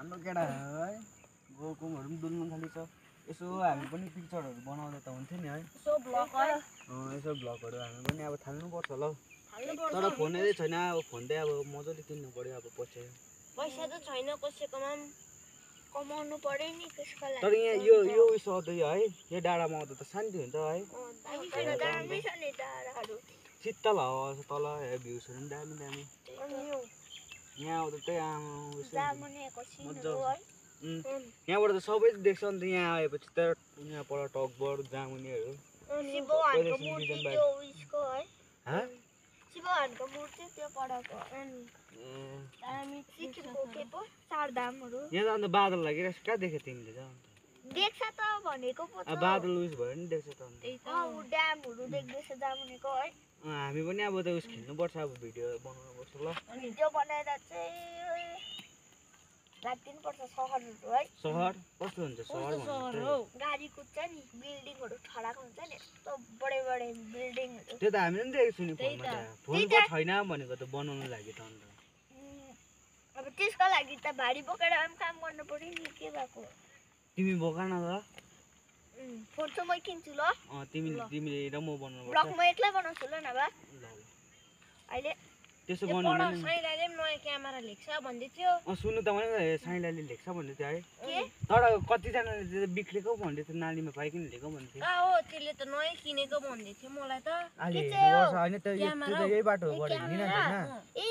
हाम्रो केटाहरू है गौकुमहरू पनि डुल्नु थालिछ यसो हामी पनि पिक्चरहरू बनाउँदा त हुन्थ्यो नि है यसो ब्लग है यसो भ्लगहरू हामी पनि अब थाल्नुपर्छ होला हौ तर फोन नै छैन अब फोन चाहिँ अब मजाले किन्नु पर्यो अब पछि पैसा त छैन कसैकोमा कमाउनु पर्यो नि त्यसको लागि तर यहाँ यो उस आउँदै है यो डाँडामा आउँदा त शान्ति हुन्छ है दामी छ नि डाँडाहरू शीतल हावा छ तल भ्यूजहरू पनि दामी दामी यहाँ आउँदा चाहिँ यहाँबाट त सबै देख्छ नि त यहाँ आएपछि त यहाँबाट टकबर जामुनीहरू शिवहरको मूर्ति त्यो पढाको हामी सिक्किमको के पो चारधामहरू यहाँ त अन्त बादल लागिरहेको छ कहाँ देख्यो तिमीले त देख्छ त भनेको पो छ बादल उस भयो नि देख्छ त अन्त ड्यामहरू देख्दैछ जामुनेको है हामी पनि अब त उस खेल्नुपर्छ अब भिडियो बनाउनुपर्छ ल भिडियो बनाएर चाहिँ राखिदिनुपर्छ सहरहरू है सहर कस्तो हुन्छ सहर हो गाडी कुद्छ नि बिल्डिङहरू ठडाको हुन्छ नि यस्तो बडे बडे बिल्डिङहरू त्यो त हामीले पनि देखेको छु नि फोनमा त फोन पो छैन भनेको त बनाउनु लागि त अन्त अब त्यसको लागि त भारी बोकेर पनि काम गर्नु पर्यो नि के भएको तिमी बोका न त फोन चाहिँ मै किन्छु ल तिमीले र म बनाउनु ब्लग म एक्लै बनाउँछु ल नभए अहिले त्यसो बनाउनु नि साइलाले पनि नयाँ क्यामेरा लेख्छ भन्दै थियो सुन्नु त मैले साइलाले लेख्छ भन्दै थियो है तर कतिजनाले बिग्रेको भन्दै थियो नालीमा पाइकन लेखेको भन्दै थियो हो त्यसले त नयाँ किनेको भन्दै थियो मलाई त होइन त यही बाटो हो गरे नि ए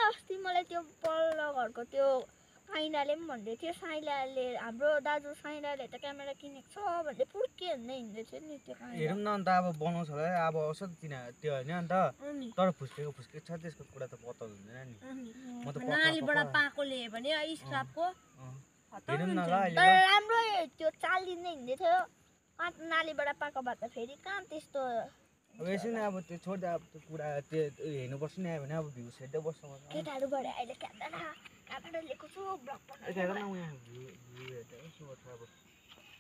अस्ति मलाई त्यो पल्लो घरको त्यो साइलाले पनि भन्दै थियो साइलाले हाम्रो दाजु साइलाले त क्यामेरा किनेको छ भन्दै पुर्के भन्दै हिँड्दै थियो नि त्यो हेरौँ न अन्त अब बनाउँछ होला अब आउँछ त्यो होइन अन्त तर फुस्केको छ त्यसको कुरा त पत्ता हुँदैन नि म त नालीबाट पाएको ल्यायो भने स्क्रापको हेरौँ न ल अहिले तर राम्रो त्यो चालिँदै हिँड्दै थियो नालीबाट पाएको भए त फेरि कहाँ त्यस्तो अब यसो नै अब त्यो छोड्दा अब त्यो कुरा त्यो हेर्नुपर्छ नि आयो भने अब भ्युज हेर्दै बस्छ केटाहरूबाट अहिले क्यामेरा लिएको छु ब्लग हेर न यहाँ भ्यू हेर्दा यसो गर्छ अब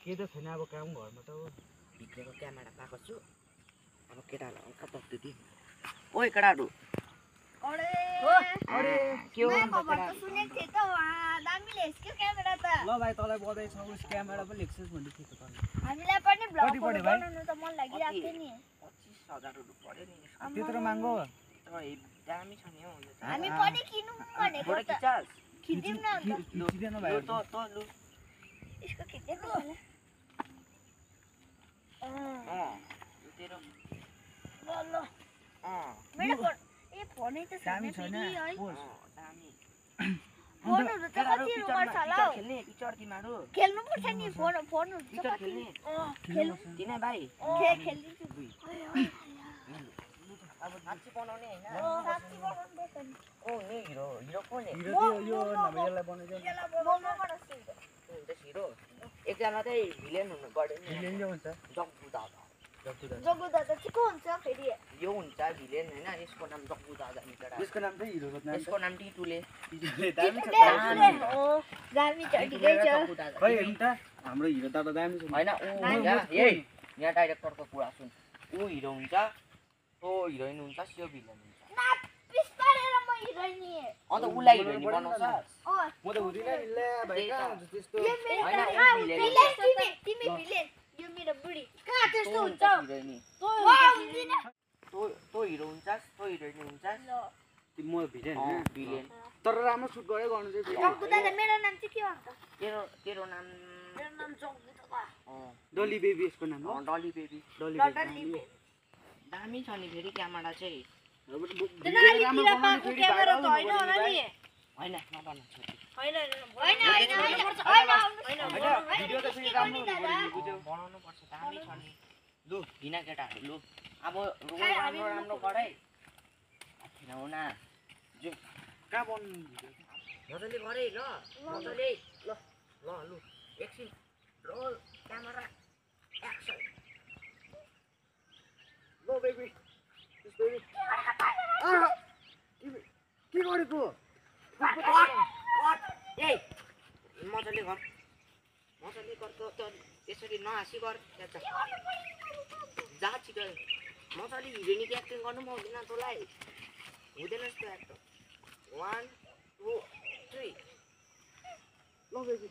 के त छैन अब काम घरमा त अब भित्रेको क्यामेरा पाएको छु अब केटाहरूलाई हल्का तक्दिदिए ओइ केटाहरू अरे के हो सुनेको थिएँ त दामीले हेस्क्यो क्यामेरा त ल भाइ तँलाई बधाई छ उस क्यामेरा पनि लेख्छस् भन्दै थियो त हामीलाई पनि भ्लग बनाउनु त मन लागिरहेको थियो नि 25,000 रुपैयाँ पर्यो नि त्यत्रो महँगो दामी छ नि हौ हामी पनि किनौँ भनेको त खिचिदिउँ न खिचिदेन भाइ त लु यसको खिचेको तेरो ल मेरो फोन ए फोनै त दामी छैन दामी फोनहरु त कति रुमर्छ होला हौ खेल्ने पिक्चर तिमीहरु खेल्नु पर्छ नि फोनहरु त पिक्चर कति खेल्ने तिनै भाइ खेल्दिन्छु अब साच्ची बनाउने हैन साच्ची बनाउनु पर्छ नि ओ हिरो कोले हिरो यो नभएलाई बनाइदियो हिरो एकजना चाहिँ भिलेन हुनु पर्यो नि भिलेन जो हुन्छ जग्गु दादा जग्गु दादा चाहिँ को हुन्छ फेरि यो हुन्छ भिलेन हैन यसको नाम जग्गु दादा नि केटा यसको नाम चाहिँ हिरोको नाम यसको नाम टिटुले दामी छ दामी छ ठिकै छ खै हेर्नु त हाम्रो हिरो दादा दामी छ हैन यहाँ डाइरेक्टरको कुरा सुन ऊ हिरो हुन्छ ओ हिरोइन हुन्छ त्यो भिलेन हुन्छ नापिस पारेर म हिरोइन नि अन्त उलाई हिरोइन बनाउँछ म त हुँदिन नि ले भाइ कहाँ हुन्छ त्यस्तो तिमी भिलेन यो मेरो बुढी कहाँ त्यस्तो हुन्छ हिरोइन तँ हिरो हुन्छस् तँ हिरोइन हुन्छस् म भिलेन भिलेन तर राम्रो सुट गरे गर्नु चाहिँ जग्गु दादा मेरो नाम चाहिँ के हो अन्त तेरो नाम जग्गु दादा डली बेबी यसको नाम हो डली बेबी बेबी दामी छ नि फेरि क्यामेरा चाहिँ हैन नबनाउनु बनाउनु पर्छ दामी छ नि लु हिना केटाहरू लु अब रोल राम्रो गरे न जो कहाँ बनाउनु मजाले गरे ल मजाले ल लु एकछिन रोल क्यामेरा एक्सन लो बेबी के गरेको ए मजाले गर त यसरी नहाँसी गर जा छिटो मजाले हिरोइनीको एक्टिङ गर्नु पनि आउँदैन तँलाई हुँदैन यस्तो एक्टर 1 2 3 ल बेबी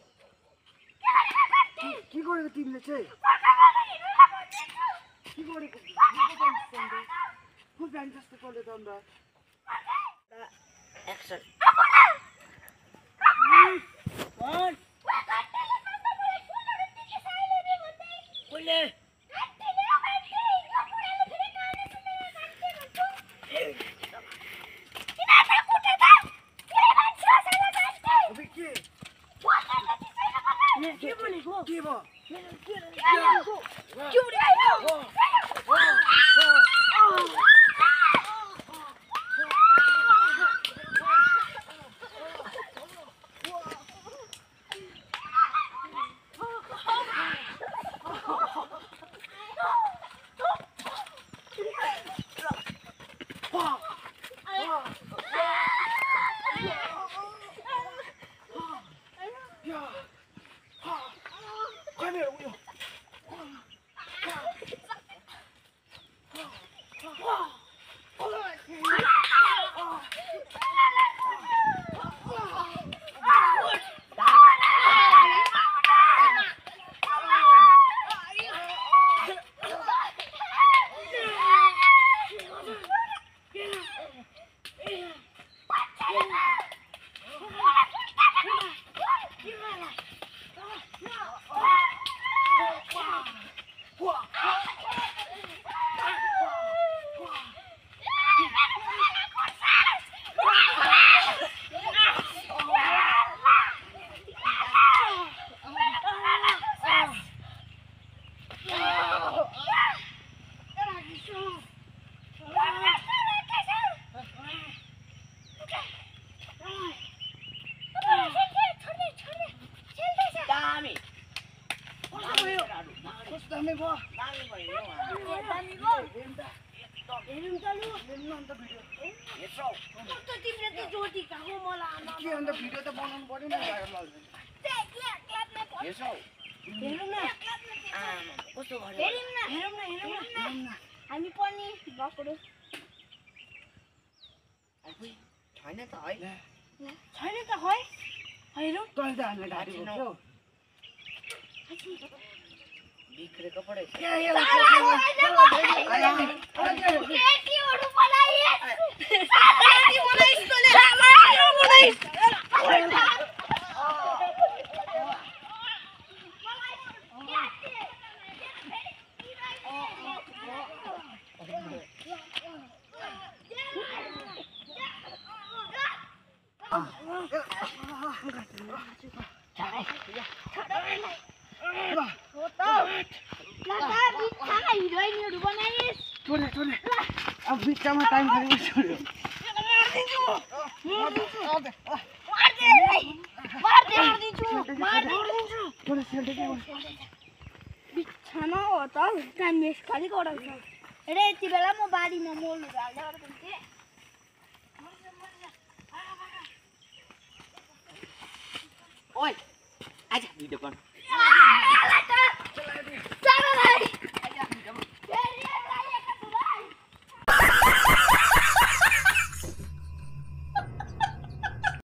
के गरेको तिमीले चाहिँ के गरेको फुल प्लान जस्तो गर्दै त अन्त एक्सन कोले के भनेको के भयो भिडियो त बनाउनु पर्यो नि कस्तो हामी पनि बक्रो छैन त है छैन त है हेरौँ तैँले त हामीलाई ढाडी बोक्छौ बिग्रेको पो रहेछ अब बिचमा टाइम खाली छोड्यो बिछामा हो त टाइम वेस्ट खालि गराउँछ हेर यति बेला म बारीमा मलहरू हाल्दै गरेको थिएँ ओइ आजा भिडियो गर्न